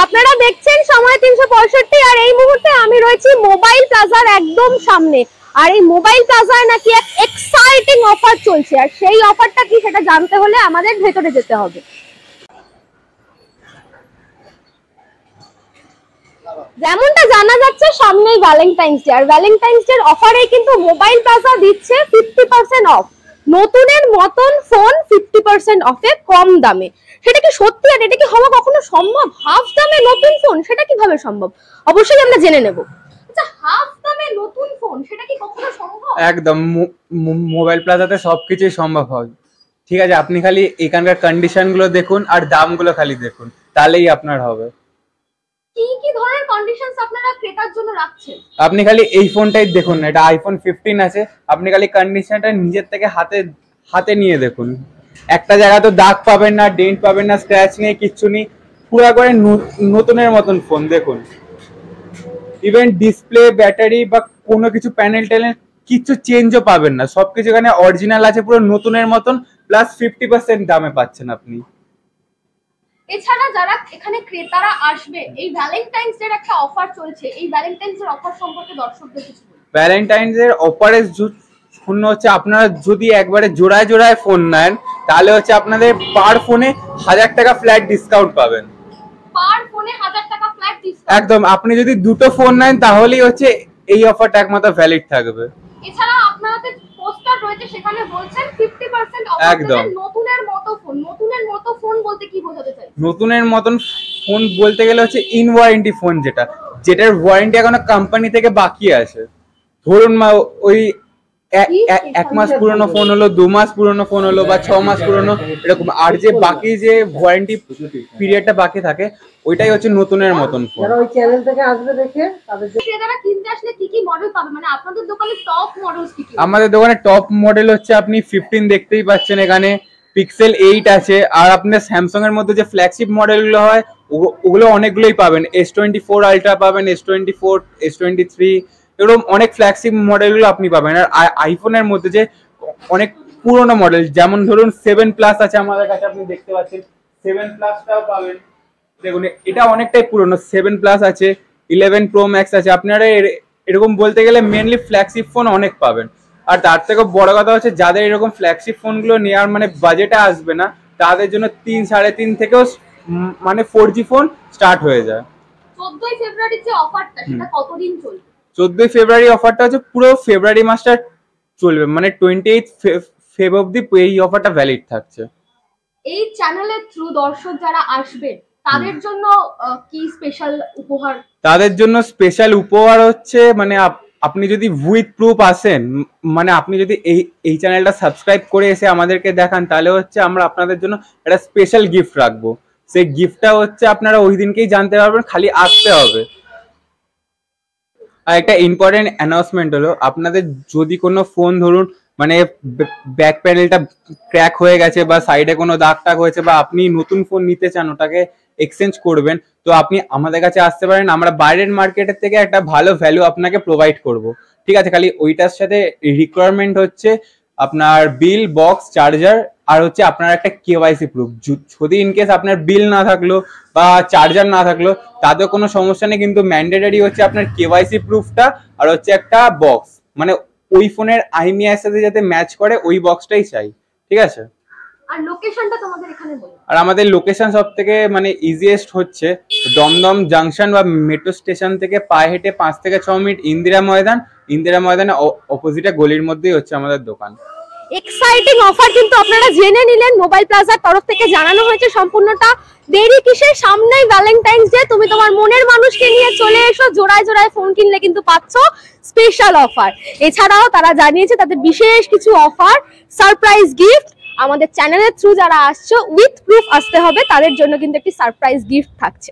আপনারা দেখছেন সময় 365 আর এই মুহূর্তে আমি রয়েছি মোবাইল প্লাজার একদম সামনে। আর এই মোবাইল প্লাজায় নাকি এক এক্সাইটিং অফার চলছে, আর সেই অফারটা কি সেটা জানতে হলে আমাদের ভেতরে যেতে হবে। যেমনটা জানা যাচ্ছে সামনেই ভ্যালেন্টাইন্স ডে, আর ভ্যালেন্টাইন্স ডে অফারে কিন্তু মোবাইল প্লাজা দিচ্ছে 50% অফ। নতুনের মতন ফোন 50% অফে কম দামে। সেটা কি সত্যি, আর এটা কি হওয়া কখনো সম্ভব? হাফ দামে নতুন ফোন, সেটা কিভাবে সম্ভব অবশ্যই আমরা জেনে নেব। আচ্ছা, হাফ দামে নতুন ফোন সেটা কি কখনো সম্ভব? একদম, মোবাইল প্লাজাতে সবকিছুই সম্ভব হয়। ঠিক আছে, আপনি খালি এখানকার কন্ডিশন গুলো দেখুন আর দামগুলো খালি দেখুন, তাহলেই আপনার হবে। কি কি ধরনের কন্ডিশনস আপনারা ক্রেতার জন্য রাখছেন? আপনি খালি এই ফোনটাই দেখুন, এটা আইফোন 15 আছে। আপনি খালি কন্ডিশনটা নিজের থেকে হাতে নিয়ে দেখুন। একটা জায়গা তো দাগ পাবেন না, ডেন্ট পাবেন না, স্ক্র্যাচ নেই, কিচ্ছু নেই, পুরো করে নতুনের মতন ফোন দেখুন। ইভেন ডিসপ্লে, ব্যাটারি বা কোনো কিছু প্যানেল ট্যানেল কিছু চেঞ্জও পাবেন না, সবকিছু এখানে অরিজিনাল আছে, পুরো নতুনের মতন, প্লাস 50% দামে পাচ্ছেন আপনি। এছাড়া যারা এখানে ক্রেতারা আসবে, এই ভ্যালেন্টাইন্স ডে একটা অফার চলছে, এই ভ্যালেন্টাইন্স এর অফার সম্পর্কে দর্শকদের কিছু বলুন। ভ্যালেন্টাইন্স এর অফারে শূন্য হচ্ছে, আপনারা যদি একবারে জোড়ায় জোড়ায় ফোন নেন তাহলে হচ্ছে আপনাদের পার ফোনে 1000 টাকা ফ্ল্যাট ডিসকাউন্ট পাবেন। পার ফোনে 1000 টাকা ফ্ল্যাট ডিসকাউন্ট? একদম, আপনি যদি দুটো ফোন নেন তাহলেই হচ্ছে এই অফারটা একমাত্র ভ্যালিড থাকবে। এছাড়া আপনাদের পোস্টার রয়েছে, সেখানে বলছেন 50% অফার। একদম, নতুনের মতো ফোন। নতুনের মতো ফোন বলতে কি বোঝাতে চাই? নতুনের মতন ফোন বলতে গেলে হচ্ছে ইন ওয়ারেন্টি ফোন, যেটার ওয়ারেন্টি এখনো কোম্পানি থেকে বাকি আছে। ধরুন ওই 1 মাস পুরনো ফোন হলো, 2 মাস পুরনো ফোন হলো, বা 6 মাস পুরনো, এরকম। আর যে বাকি যে ওয়ারেন্টি পিরিয়ডটা বাকি থাকে ওইটাই হচ্ছে নতুনের মতন ফোন। যারা ওই চ্যানেল থেকে আসবে দেখে তাদের ক্রেতারা কিনতে আসলে কি কি মডেল পাবে, মানে আপনাদের দোকানে টপ মডেলস কি কি? আমাদের দোকানে টপ মডেল হচ্ছে আপনি 15 দেখতেই পাচ্ছেন, এখানে পিক্সেল 8 আছে। আর আপনার স্যামসাং এর মধ্যে যে ফ্ল্যাগশিপ মডেলগুলো হয় ওগুলো অনেকগুলোই পাবেন। S24 আলট্রা পাবেন, S24, S23, এরকম অনেক ফ্ল্যাগশিপ মডেলগুলো আপনি পাবেন। আর আইফোনের মধ্যে যে অনেক পুরোনো মডেল, যেমন ধরুন 7 প্লাস আছে আমাদের কাছে, আপনি দেখতে পাচ্ছেন 7 প্লাসটাও পাবেন। দেখুন এটা অনেকটাই পুরোনো, 7 প্লাস আছে, 11 প্রো ম্যাক্স আছে। আপনারা এরকম বলতে গেলে মেনলি ফ্ল্যাগশিপ ফোন অনেক পাবেন। আর তার থেকে বড় কথা হচ্ছে, যাদের এরকম ফ্ল্যাগশিপ ফোনগুলো নেওয়ার মানে বাজেটে আসবে না, তাদের জন্য 3, 3.5 থেকেও মানে 4G ফোন স্টার্ট হয়ে যায়। 14 ফেব্রুয়ারি যে অফারটা, সেটা কতদিন চলবে? 14 ফেব্রুয়ারি অফারটা হচ্ছে পুরো ফেব্রুয়ারি মাসটা চলবে, মানে 28 ফেব অবধি এই অফারটা ভ্যালিড থাকছে। এই চ্যানেলের থ্রু দর্শক যারা আসবে তাদের জন্য কি স্পেশাল উপহার? তাদের জন্য স্পেশাল উপহার হচ্ছে, মানে আপনি যদি উইথ প্রুফ আসেন, মানে আপনি যদি এই চ্যানেলটা সাবস্ক্রাইব করে এসে আমাদেরকে দেখান, তাহলে হচ্ছে আমরা আপনাদের জন্য একটা স্পেশাল গিফট রাখবো। সেই গিফটটা হচ্ছে আপনারা ওই দিনকেই জানতে পারবেন, খালি আসতে হবে। আর একটা ইম্পর্টেন্ট অ্যানাউন্সমেন্ট হলো, আপনাদের যদি কোনো ফোন ধরুন মানে ব্যাক প্যানেলটা ক্র্যাক হয়ে গেছে, বা সাইডে কোনো দাগ টাগ হয়েছে, বা আপনি নতুন ফোন নিতে চান, ওটাকে এক্সচেঞ্জ করবেন, তো আপনি আমাদের কাছে আসতে পারেন। আমরা বাইরের মার্কেটের থেকে একটা ভালো ভ্যালু আপনাকে প্রোভাইড করব। ঠিক আছে, খালি ওইটার সাথে রিকোয়ারমেন্ট হচ্ছে আপনার বিল, বক্স, চার্জার, আর হচ্ছে আপনার একটা কেওয়াইসি প্রুফ। যদি ইনকেস আপনার বিল না থাকলো বা চার্জার না থাকলো তাতেও কোনো সমস্যা নেই, কিন্তু ম্যান্ডেটরি হচ্ছে আপনার কেওয়াইসি প্রুফটা আর হচ্ছে একটা বক্স, মানে ওই ফোনের IMEI সাথে যাতে ম্যাচ করে ওই বক্সটাই চাই। ঠিক আছে, আর লোকেশনটা তোমাদের এখানে বলো। আর আমাদের লোকেশন সব থেকে মানে ইজিয়েস্ট হচ্ছে দমদম জাংশন বা মেট্রো স্টেশন থেকে পায়ে হেঁটে 5 থেকে 6 মিনিট ইন্দিরা ময়দানে অপোজিটে গলির মধ্যেই হচ্ছে আমাদের দোকান। এক্সাইটিং অফার কিন্তু আপনারা জেনে নিলেন, মোবাইল প্লাজার তরফ থেকে জানানো হয়েছে সম্পূর্ণটা। দেরি কিসের, সামনেই ভ্যালেন্টাইন্স ডে, তুমি তোমার মনের মানুষকে নিয়ে চলে এসো। জোড়ায় জোড়ায় ফোন কিনলে কিন্তু পাচ্ছ স্পেশাল অফার। এছাড়াও তারা জানিয়েছে তাদের বিশেষ কিছু অফার, সারপ্রাইজ গিফট। আমাদের চ্যানেলের থ্রু যারা আসছো উইথ প্রুফ আসতে হবে, তাদের জন্য কিন্তু একটি সারপ্রাইজ গিফট থাকছে।